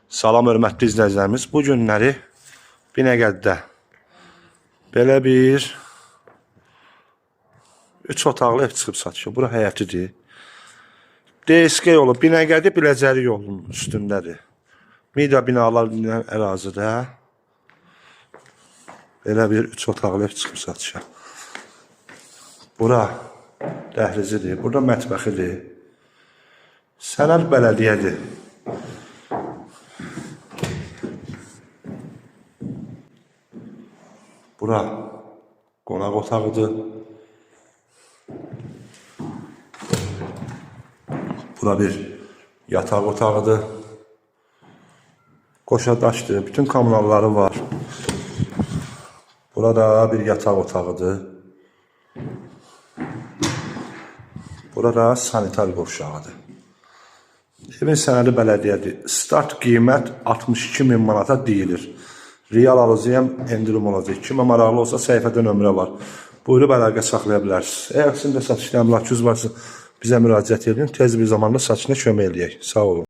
Salam hörmətli izləyicilərimiz. Bu günləri Binəqədidə belə bir 3 otaqlı ev çıxıb satışa. Bura həyətidir. DSK yolu Binəqədi Biləcəri yolunun üstündədir. Media binalar bilinən ərazidə belə bir 3 otaqlı ev çıxıb satışa. Bura dəhlizidir. Burada mətbəxidir. Sənəd bələdiyyədir. Bura qonaq otağıdır. Bura bir yataq otağıdır. Qoşadaşdır. Bütün kommunalları var. Burada bir yataq otağıdır. Burada sanitar qovşağıdır. Evin sənədi bələdiyyədir. Start qiymət 62.000 manata deyilir. Real alıcıyam, endirim olacaq. Kimə maraqlı olsa səhifədə nömrə var. Buyurub əlaqə saxlaya bilərsiniz. Əgər sizin də satışda əmlakınız varsa bizə müraciət edin. Tez bir zamanda satışına kömək eləyək. Sağ olun.